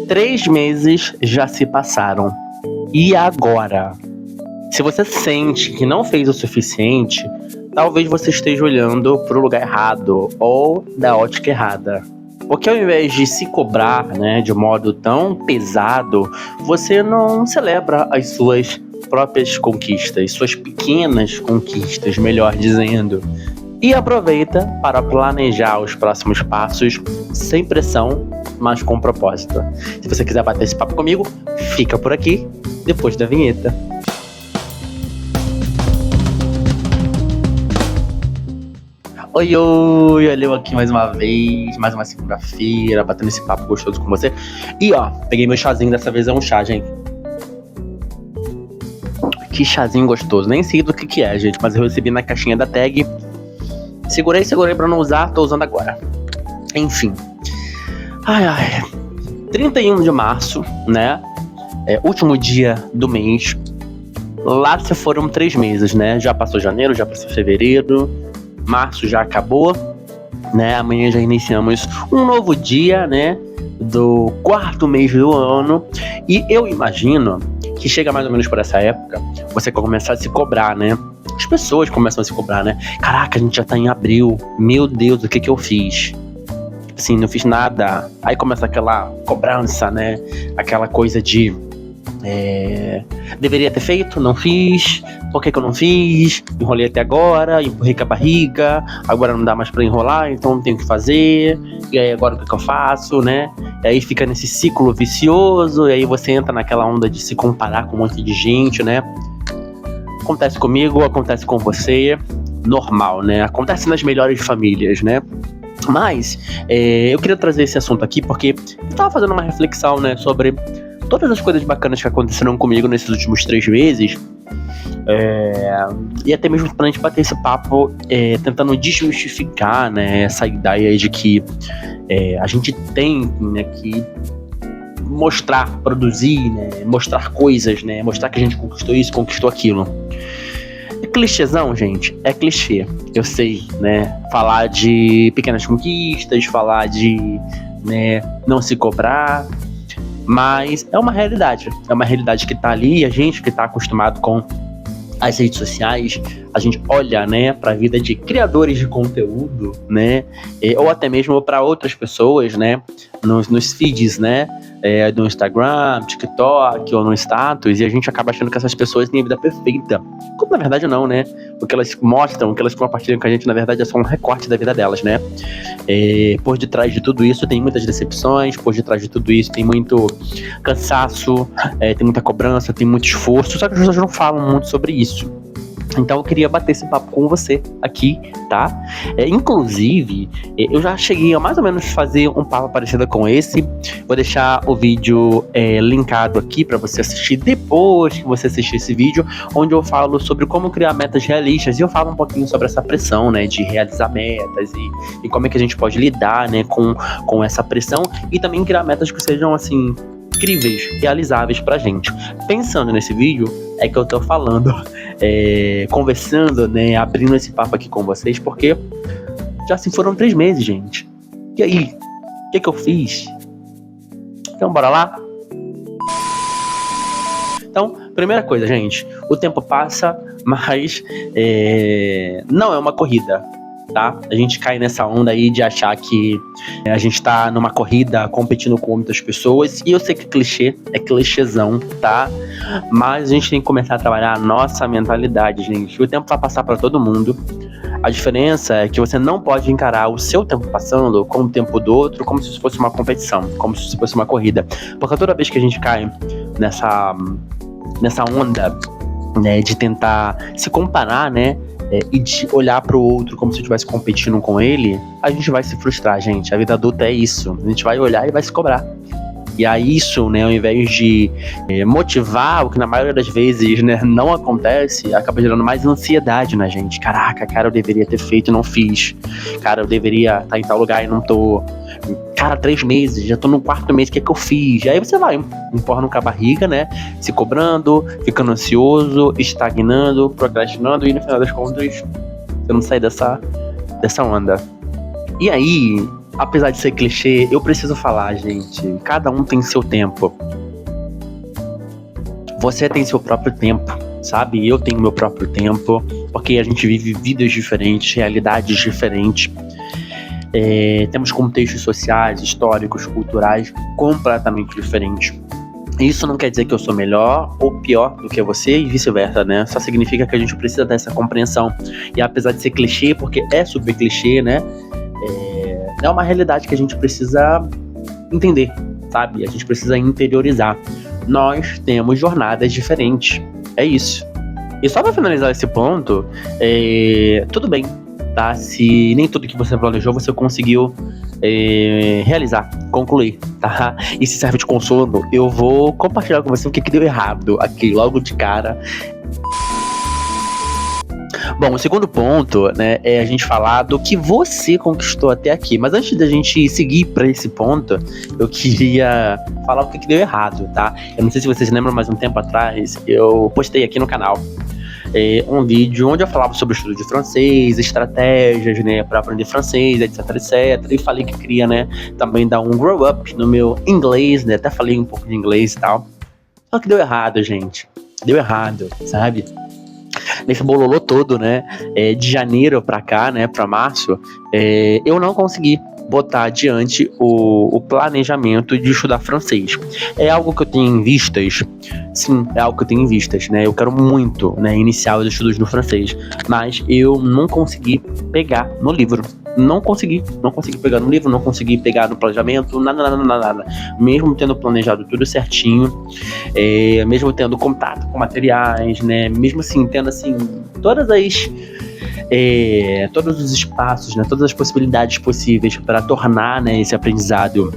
3 meses já se passaram. E agora? Se você sente que não fez o suficiente, talvez você esteja olhando para o lugar errado ou da ótica errada. Porque ao invés de se cobrar, né, de um modo tão pesado, você não celebra as suas próprias conquistas, suas pequenas conquistas, melhor dizendo. E aproveita para planejar os próximos passos sem pressão, mas com propósito. Se você quiser bater esse papo comigo, fica por aqui, depois da vinheta. Oi, olha eu aqui mais uma vez, mais uma segunda-feira, batendo esse papo gostoso com você. E ó, peguei meu chazinho, dessa vez é um chá, gente. Que chazinho gostoso, nem sei do que é, gente, mas eu recebi na caixinha da tag. Segurei pra não usar, tô usando agora. Enfim. 31 de março, né? Último dia do mês. Lá se foram 3 meses, né? Já passou janeiro, já passou fevereiro. Março já acabou, né? Amanhã já iniciamos um novo dia, né? Do 4º mês do ano. E eu imagino que chega mais ou menos por essa época, você começar a se cobrar, né? As pessoas começam a se cobrar, né? Caraca, a gente já tá em abril. Meu Deus, o que eu fiz? Assim, não fiz nada. Aí começa aquela cobrança, né? Aquela coisa de... deveria ter feito, não fiz. Por que eu não fiz? Enrolei até agora, empurrei com a barriga. Agora não dá mais pra enrolar, então não tenho o que fazer. E aí agora o que eu faço, né? E aí fica nesse ciclo vicioso. E aí você entra naquela onda de se comparar com um monte de gente, né? Acontece comigo, acontece com você. Normal, né? Acontece nas melhores famílias, né? Mas eu queria trazer esse assunto aqui porque eu tava fazendo uma reflexão, né? Sobre todas as coisas bacanas que aconteceram comigo nesses últimos 3 meses. E até mesmo pra gente bater esse papo, tentando desmistificar, né, essa ideia de que a gente tem, né, que mostrar, produzir, né, mostrar coisas, né, mostrar que a gente conquistou isso, conquistou aquilo. É clichêzão, gente, é clichê, eu sei, né, falar de pequenas conquistas, falar de, né, não se cobrar. Mas é uma realidade que tá ali, e a gente que tá acostumado com as redes sociais, a gente olha, né, pra vida de criadores de conteúdo, né, ou até mesmo para outras pessoas, né, nos feeds, né, no Instagram, TikTok ou no status, e a gente acaba achando que essas pessoas têm a vida perfeita, como na verdade não, né, o que elas mostram, o que elas compartilham com a gente, na verdade é só um recorte da vida delas, né. Por detrás de tudo isso tem muitas decepções, por detrás de tudo isso tem muito cansaço, tem muita cobrança, tem muito esforço, só que as pessoas não falam muito sobre isso. Então eu queria bater esse papo com você aqui, tá? Inclusive, eu já cheguei a mais ou menos fazer um papo parecido com esse. Vou deixar o vídeo linkado aqui para você assistir depois que você assistir esse vídeo, onde eu falo sobre como criar metas realistas. E eu falo um pouquinho sobre essa pressão, né, de realizar metas e como é que a gente pode lidar, né, com essa pressão e também criar metas que sejam, assim, incríveis, realizáveis pra gente. Pensando nesse vídeo, é que eu tô falando, conversando, né, abrindo esse papo aqui com vocês, porque já se foram 3 meses, gente. E aí, o que eu fiz? Então, bora lá? Então, primeira coisa, gente, o tempo passa, mas não é uma corrida, tá? A gente cai nessa onda aí de achar que a gente tá numa corrida competindo com outras pessoas, e eu sei que é clichêzão, tá? Mas a gente tem que começar a trabalhar a nossa mentalidade, gente. O tempo vai passar pra todo mundo. A diferença é que você não pode encarar o seu tempo passando com o tempo do outro como se isso fosse uma competição, como se isso fosse uma corrida. Porque toda vez que a gente cai nessa onda, né, de tentar se comparar, né, e de olhar pro outro como se estivesse competindo com ele, a gente vai se frustrar, gente. A vida adulta é isso. A gente vai olhar e vai se cobrar. E aí isso, né, ao invés de motivar, o que na maioria das vezes, né, não acontece, acaba gerando mais ansiedade na gente. Caraca, cara, eu deveria ter feito e não fiz. Cara, eu deveria estar em tal lugar e não tô. Cara, 3 meses, já tô no 4º mês, o que é que eu fiz? E aí você vai empurrando com a barriga, né, se cobrando, ficando ansioso, estagnando, procrastinando, e no final das contas, você não sai dessa onda. E aí, apesar de ser clichê, eu preciso falar, gente. Cada um tem seu tempo. Você tem seu próprio tempo, sabe? Eu tenho meu próprio tempo, porque a gente vive vidas diferentes, realidades diferentes. Temos contextos sociais, históricos, culturais completamente diferentes. Isso não quer dizer que eu sou melhor ou pior do que você e vice-versa, né? Só significa que a gente precisa dessa compreensão. E apesar de ser clichê, porque é super clichê, né? É uma realidade que a gente precisa entender, sabe? A gente precisa interiorizar. Nós temos jornadas diferentes. É isso. E só pra finalizar esse ponto, tudo bem, tá? Se nem tudo que você planejou você conseguiu realizar, concluir, tá? E se serve de consolo, eu vou compartilhar com você o que deu errado aqui, logo de cara. Bom, o segundo ponto, né, é a gente falar do que você conquistou até aqui. Mas antes da gente seguir para esse ponto, eu queria falar o que deu errado, tá? Eu não sei se vocês lembram, mas um tempo atrás eu postei aqui no canal um vídeo onde eu falava sobre o estudo de francês, estratégias, né, para aprender francês, etc, etc. E falei que queria, né, também dar um grow up no meu inglês, né? Até falei um pouco de inglês e tal. Só que deu errado, gente. Deu errado, sabe? Nesse bololô todo, né, de janeiro pra cá, né, pra março, eu não consegui botar adiante o planejamento de estudar francês. É algo que eu tenho em vistas? Sim, é algo que eu tenho em vistas, né? Eu quero muito, né, iniciar os estudos no francês, mas eu não consegui pegar no livro. Não consegui pegar no livro, não consegui pegar no planejamento, nada. Mesmo tendo planejado tudo certinho, mesmo tendo contato com materiais, né? Mesmo assim, tendo assim, todos os espaços, né? Todas as possibilidades possíveis para tornar, né, esse aprendizado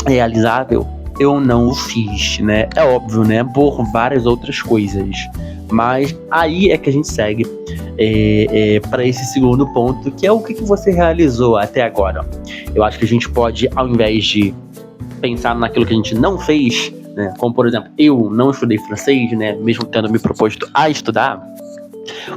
realizável, eu não o fiz, né? É óbvio, né? Por várias outras coisas. Mas aí é que a gente segue para esse segundo ponto, que é o que você realizou até agora. Eu acho que a gente pode, ao invés de pensar naquilo que a gente não fez, né, como por exemplo, eu não estudei francês, né, mesmo tendo me proposto a estudar,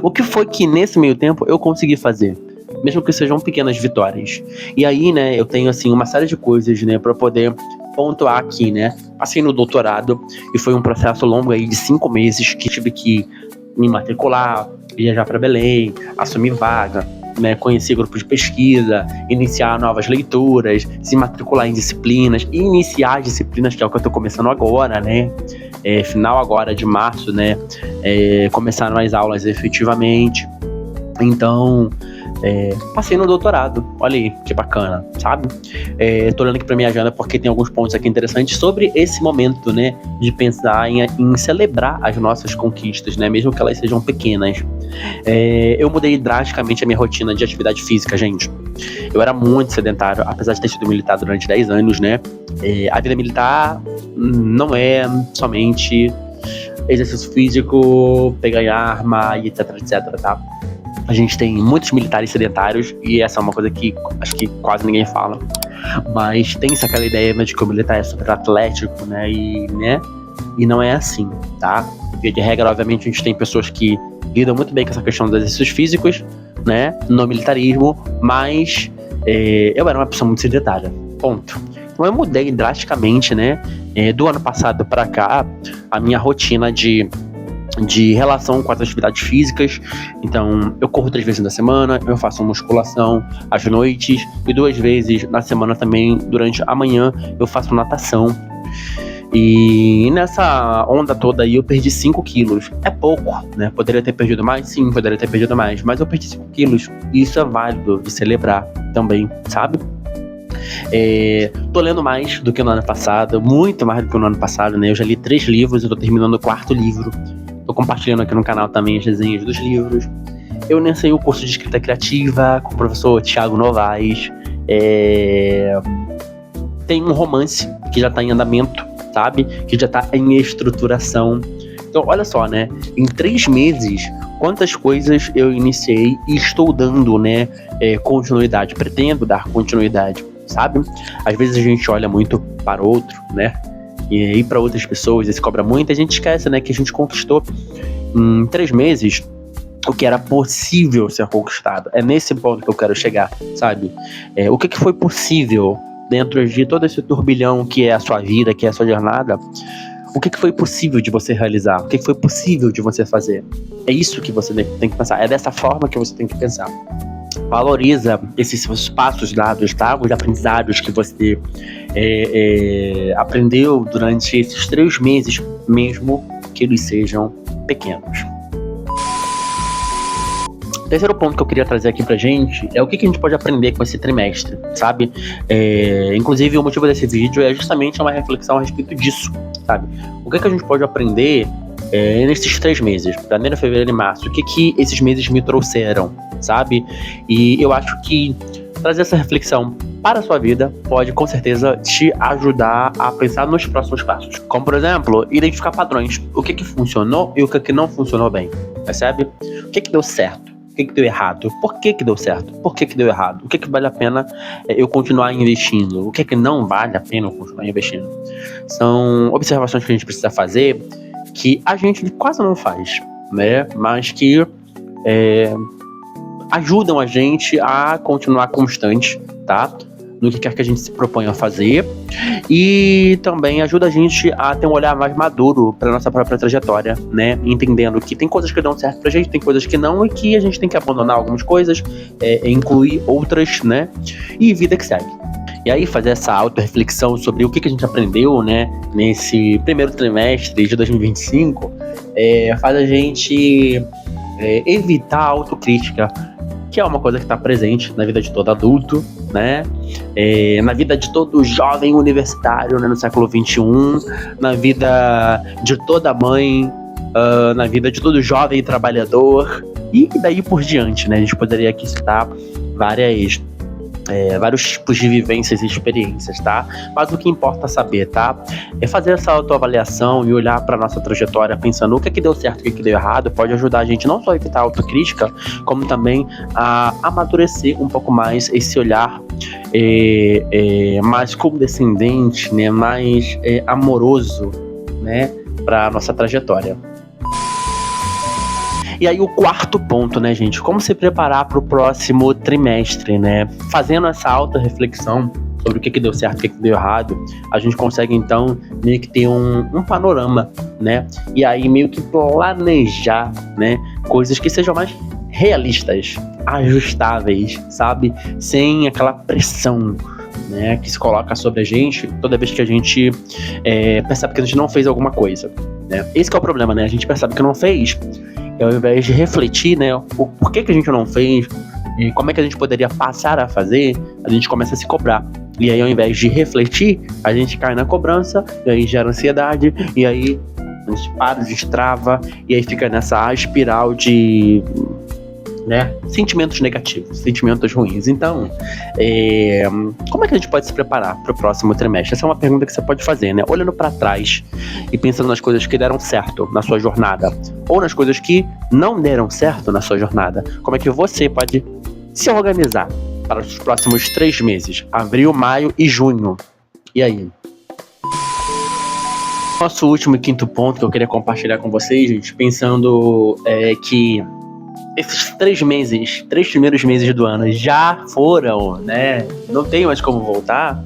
o que foi que nesse meio tempo eu consegui fazer? Mesmo que sejam pequenas vitórias. E aí, né, eu tenho assim uma série de coisas, né, para poder pontuar aqui, né? Passei no doutorado e foi um processo longo aí de 5 meses que tive que me matricular, viajar para Belém, assumir vaga, né, conhecer grupos de pesquisa, iniciar novas leituras, se matricular em disciplinas, e iniciar as disciplinas, que é o que eu tô começando agora, né? Final agora de março, né? Começaram as aulas efetivamente. Então, passei no doutorado. Olha aí, que bacana, sabe? Tô olhando aqui pra minha agenda porque tem alguns pontos aqui interessantes sobre esse momento, né? De pensar em celebrar as nossas conquistas, né? Mesmo que elas sejam pequenas. Eu mudei drasticamente a minha rotina de atividade física, gente. Eu era muito sedentário, apesar de ter sido militar durante 10 anos, né? A vida militar não é somente exercício físico, pegar em arma e etc, tá? A gente tem muitos militares sedentários e essa é uma coisa que acho que quase ninguém fala. Mas tem-se aquela ideia, né, de que o militar é super atlético, né? E não é assim, tá? Via de regra, obviamente, a gente tem pessoas que lidam muito bem com essa questão dos exercícios físicos, né? No militarismo, mas eu era uma pessoa muito sedentária. Ponto. Então eu mudei drasticamente, né? Do ano passado para cá, a minha rotina de relação com as atividades físicas. Então, eu corro 3 vezes na semana, eu faço musculação às noites e 2 vezes na semana também, durante a manhã, eu faço natação. E nessa onda toda aí eu perdi 5 quilos. É pouco, né? Poderia ter perdido mais? Sim, poderia ter perdido mais. Mas eu perdi 5 quilos. E isso é válido de celebrar também, sabe? Tô lendo mais do que no ano passado, muito mais do que no ano passado, né? Eu já li 3 livros, eu tô terminando o 4º livro. Tô compartilhando aqui no canal também as resenhas dos livros. Eu iniciei o curso de escrita criativa com o professor Thiago Novaes. Tem um romance que já tá em andamento, sabe? Que já tá em estruturação. Então, olha só, né? Em 3 meses, quantas coisas eu iniciei e estou dando, né, continuidade. Pretendo dar continuidade, sabe? Às vezes a gente olha muito para o outro, né? E aí para outras pessoas, e se cobra muito, a gente esquece, né, que a gente conquistou em 3 meses o que era possível ser conquistado. É nesse ponto que eu quero chegar, sabe? O que foi possível dentro de todo esse turbilhão que é a sua vida, que é a sua jornada. O que foi possível de você realizar? O que foi possível de você fazer? É isso que você tem que pensar. É dessa forma que você tem que pensar. Valoriza esses seus passos dados, tá? Os aprendizados que você aprendeu durante esses 3 meses, mesmo que eles sejam pequenos. O terceiro ponto que eu queria trazer aqui pra gente é o que a gente pode aprender com esse trimestre, sabe? Inclusive, o motivo desse vídeo é justamente uma reflexão a respeito disso, sabe? O que a gente pode aprender nesses 3 meses, janeiro, fevereiro e março? O que esses meses me trouxeram, sabe? E eu acho que trazer essa reflexão para a sua vida pode, com certeza, te ajudar a pensar nos próximos passos. Como, por exemplo, identificar padrões. O que funcionou e o que não funcionou bem, percebe? O que deu certo? O que deu errado? Por que deu certo? Por que deu errado? O que vale a pena eu continuar investindo? O que não vale a pena eu continuar investindo? São observações que a gente precisa fazer que a gente quase não faz, né? Mas que ajudam a gente a continuar constante, tá? No que quer que a gente se proponha a fazer, e também ajuda a gente a ter um olhar mais maduro para nossa própria trajetória, né? Entendendo que tem coisas que dão certo pra gente, tem coisas que não, e que a gente tem que abandonar algumas coisas, incluir outras, né? E vida que segue. E aí fazer essa auto-reflexão sobre o que a gente aprendeu, né, nesse primeiro trimestre de 2025, faz a gente evitar a autocrítica, que é uma coisa que está presente na vida de todo adulto, né? Na vida de todo jovem universitário, né, no século XXI, na vida de toda mãe, na vida de todo jovem trabalhador, e daí por diante, né? A gente poderia aqui citar vários tipos de vivências e experiências, tá? Mas o que importa saber, tá? É fazer essa autoavaliação e olhar para nossa trajetória pensando o que deu certo, o que deu errado, pode ajudar a gente não só a evitar a autocrítica, como também a amadurecer um pouco mais esse olhar mais condescendente, né? Mais amoroso, né? Para nossa trajetória. E aí o quarto ponto, né, gente? Como se preparar para o próximo trimestre, né? Fazendo essa auto-reflexão sobre o que deu certo, o que deu errado, a gente consegue, então, meio que ter um panorama, né? E aí meio que planejar, né? Coisas que sejam mais realistas, ajustáveis, sabe? Sem aquela pressão, né, que se coloca sobre a gente toda vez que a gente percebe que a gente não fez alguma coisa, né? Esse que é o problema, né? A gente percebe que não fez, e ao invés de refletir, né, o porquê que a gente não fez e como é que a gente poderia passar a fazer, a gente começa a se cobrar. E aí, ao invés de refletir, a gente cai na cobrança, e aí gera ansiedade, e aí a gente para, destrava, e aí fica nessa espiral de, né, sentimentos negativos, sentimentos ruins. Então, como é que a gente pode se preparar para o próximo trimestre? Essa é uma pergunta que você pode fazer, né? Olhando para trás e pensando nas coisas que deram certo na sua jornada, ou nas coisas que não deram certo na sua jornada. Como é que você pode se organizar para os próximos 3 meses? Abril, maio e junho. E aí? Nosso último e quinto ponto que eu queria compartilhar com vocês, gente, pensando que esses 3 primeiros meses do ano já foram, né? Não tem mais como voltar.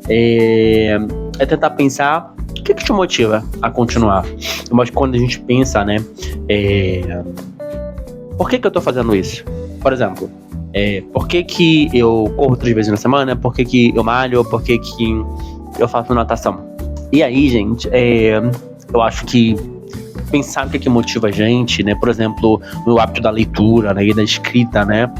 É tentar pensar o que te motiva a continuar. Mas quando a gente pensa, né? Por que eu tô fazendo isso? Por exemplo, por que eu corro 3 vezes na semana? Por que eu malho? Por que eu faço natação? E aí, gente, eu acho que pensar o que motiva a gente, né? Por exemplo, no hábito da leitura, né? E da escrita, né?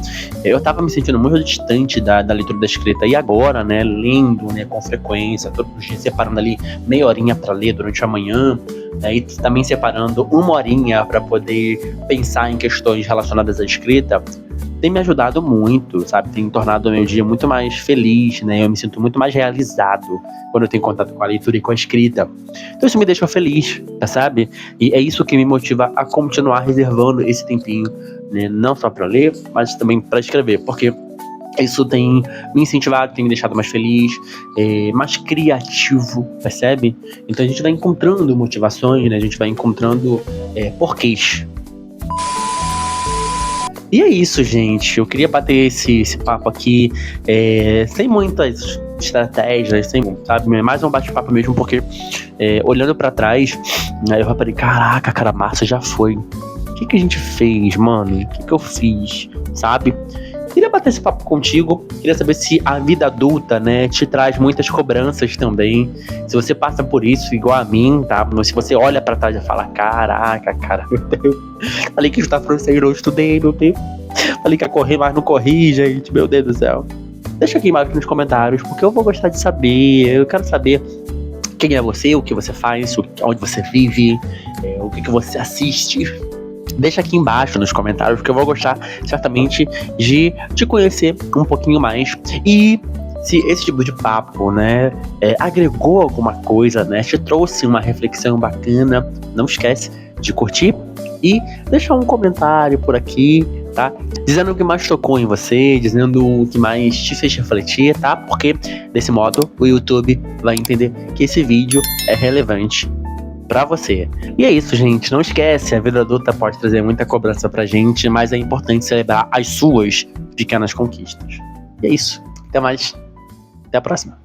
Eu tava me sentindo muito distante da leitura e da escrita. E agora, né? Lendo, né? Com frequência, todos os dias separando ali meia horinha para ler durante a manhã, né? E também separando 1 horinha para poder pensar em questões relacionadas à escrita, tem me ajudado muito, sabe? Tem tornado o meu dia muito mais feliz, né? Eu me sinto muito mais realizado quando eu tenho contato com a leitura e com a escrita. Então isso me deixa feliz, sabe? E é isso que me motiva a continuar reservando esse tempinho, né? Não só para ler, mas também para escrever, porque isso tem me incentivado, tem me deixado mais feliz, mais criativo, percebe? Então a gente vai encontrando motivações, né? A gente vai encontrando porquês. E é isso, gente. Eu queria bater esse papo aqui sem muitas estratégias, sem, sabe? Mais um bate-papo mesmo, porque olhando pra trás, eu reparei, caraca, cara, março já foi. O que a gente fez, mano? O que eu fiz, sabe? Queria bater esse papo contigo, queria saber se a vida adulta, né, te traz muitas cobranças também, se você passa por isso igual a mim, tá? Se você olha pra trás e fala, caraca, cara, meu Deus, falei que estudar francês, não estudei, meu Deus, falei que ia correr, mas não corri, gente, meu Deus do céu. Deixa aqui embaixo nos comentários, porque eu vou gostar de saber, eu quero saber quem é você, o que você faz, onde você vive, o que você assiste. Deixa aqui embaixo nos comentários, porque eu vou gostar certamente de te conhecer um pouquinho mais. E se esse tipo de papo, né, agregou alguma coisa, né, te trouxe uma reflexão bacana, não esquece de curtir e deixar um comentário por aqui, tá? Dizendo o que mais tocou em você, dizendo o que mais te fez refletir, tá? Porque desse modo o YouTube vai entender que esse vídeo é relevante pra você. E é isso, gente. Não esquece, a vida adulta pode trazer muita cobrança pra gente, mas é importante celebrar as suas pequenas conquistas. E é isso. Até mais. Até a próxima.